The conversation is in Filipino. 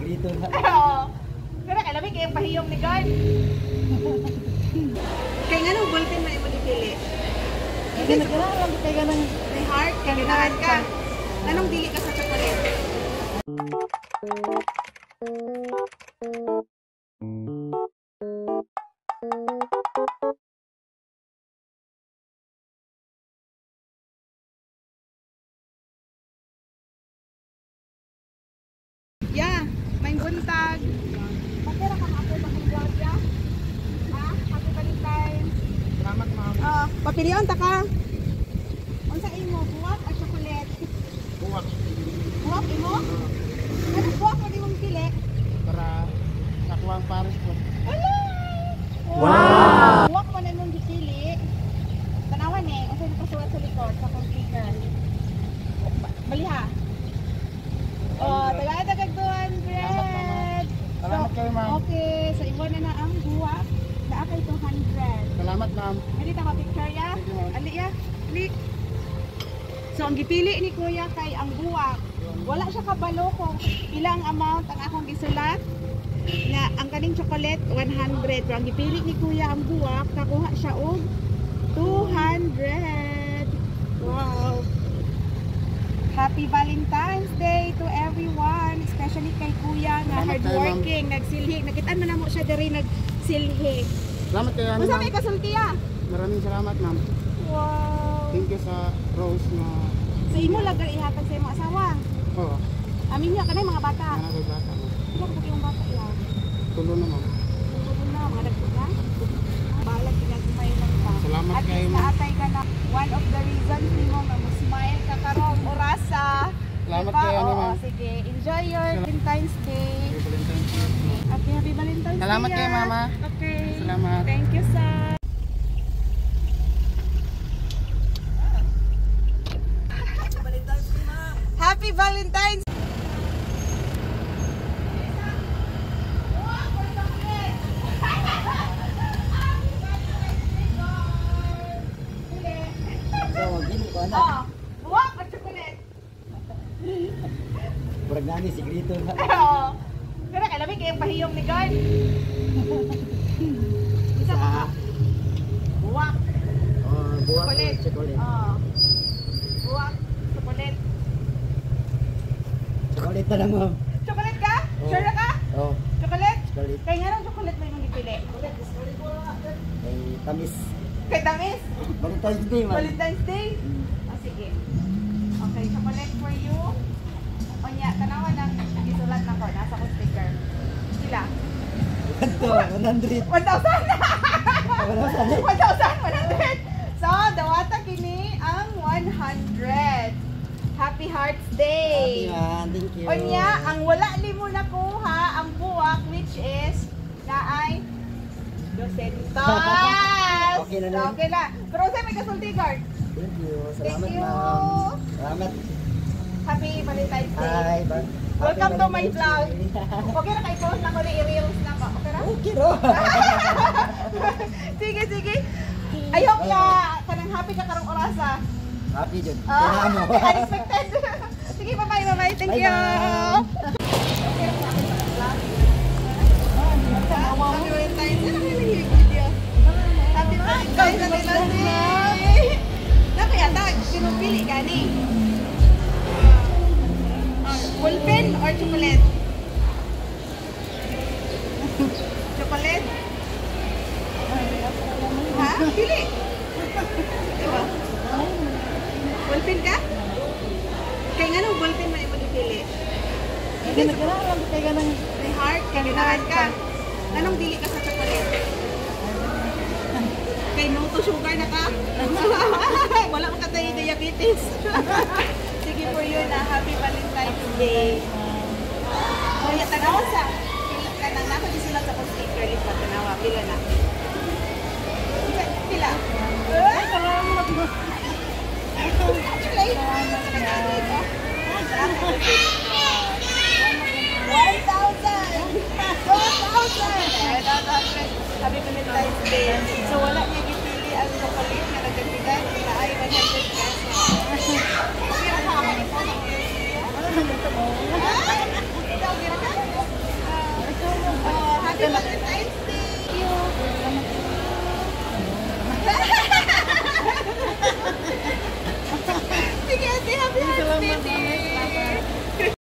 sigrito na. Oo. Pero kailangan kayong pahiyong ni God. Kaya nga nung ballpen mo mo dipili. Hindi nagkakaroon kay ganang May heart, kaya ginahan ka. Anong dili ka sa chocolate? Yeah, may buntag. Matira ka ako sa Cambodiya. Ha? Happy Valentine's. salamat ma'am. Papilion ta ka. Unsa imo, buwak o chocolate? Buwak Buwak imo? Ano buwak mo di mong pili? para sa kuwang pares po. Wala! Wow! Buwak mo na nung dipili. Tanawan unsa yung nakasulat sa likod sa computer. Baliha. Tagad 200. Salamat kayo ma'am. Okay, so iwan na ang buwak. Naakay 200. Salamat ma'am. Hindi ta ma-picture ya? Sige, ma'am. Ali ya? Ali. So ang gipili ni Kuya kay ang buwak. Wala siya kabalo kung ilang amount ang akong gisulat. Na ang kaning chocolate 100. Pero ang gipili ni Kuya ang buwak, nakuha siya og 200. Wow. Happy Valentine's Day to everyone, especially kay Kuya na Salamat kayo, hardworking, nagsilhi. Nakita na mo siya diri nagsilhi. Salamat kayo Unsa ma'am. may kasultiya? Maraming salamat ma'am. Wow. Thank you sa Rose na So imo lagar ihatag sa imong asawa. oh, Amin niya kanay mga bata. mga kay bata ma'am. Ila ko yung bata iya. Tulo na ma'am. Tulo na mga dagko na. Balag pinag-smile lang ta. Salamat At kayo, least ma'am. naatay ka na one of the reasons nimo nga mo smile ka karong orasa. Salamat Diba? kayo, Oo, ma'am. sige. Enjoy your Valentine's Day. Happy Valentine's Day. Happy Valentine's Day. Salamat kayo, Mama. Okay. Salamat. Thank you, sir. Happy Valentine's. So, gini ko anak. Oh, buwak at chocolate. Murag nani sigrito na. Oo. Pero kailangan kayong pahiyong ni God. Isa pa ka. Buwak. Oh, buwak Chocolate. chocolate. Oo. Buwak. Chocolate. Chocolate na lang ma'am. Chocolate ka? Oo. Sure na ka? Oh, Chocolate? chocolate. Kaya nga lang chocolate mo yung ipili. Ay, tamis. Kay Tamis? Valentine's Day ma'am. Valentine's Day? Oh, sige. Okay, chocolate for you. O niya, tanawan ng isulat na ko. Nasa ko sticker. Sila? Ganto, 100. 1,000! 1,000. 1,100! So, dawata kini ang 100. Happy Hearts Day! Happy man, thank you. O niya, ang wala ni mo nakuha, ang buwak, which is, naay 200. Okay na nun. Okay na. Pero sa may kasulti card. Thank you. Thank Salamat you. ma'am. Salamat. Happy Valentine's Day. Hi, ba? Welcome Happy to my Valentine's vlog. Day. Okay na kay post na ko ni i-reels na ko. Okay na? Okay ro. Sige, sige. I hope na kanang happy ka karong orasa. Happy jud. Ah, Kailangan mo. unexpected. Sige, bye-bye, bye-bye. Thank Bye, you. ma'am. Happy Valentine's Day. Happy Valentine's Day. Dapat yata, pinupili ka ni. Ballpen or chocolate? Chocolate? Ha? Pili. Diba? Ballpen ka? Kaya nga nung ballpen mo mo dipili. Hindi nagkakaroon kay ganang May heart, kaya ginahan ka. Anong dili ka sa chocolate? Kay no to sugar na ka? Wala mo ka tayo diabetes. Sige for you na Happy Valentine's Day. Kaya tanawa sa kanang nako disulat sa sticker list na tanawa pila na. Pila. Ay, salamat. Congratulations. 1,000. 1,000. Happy Valentine's Day. So wala niya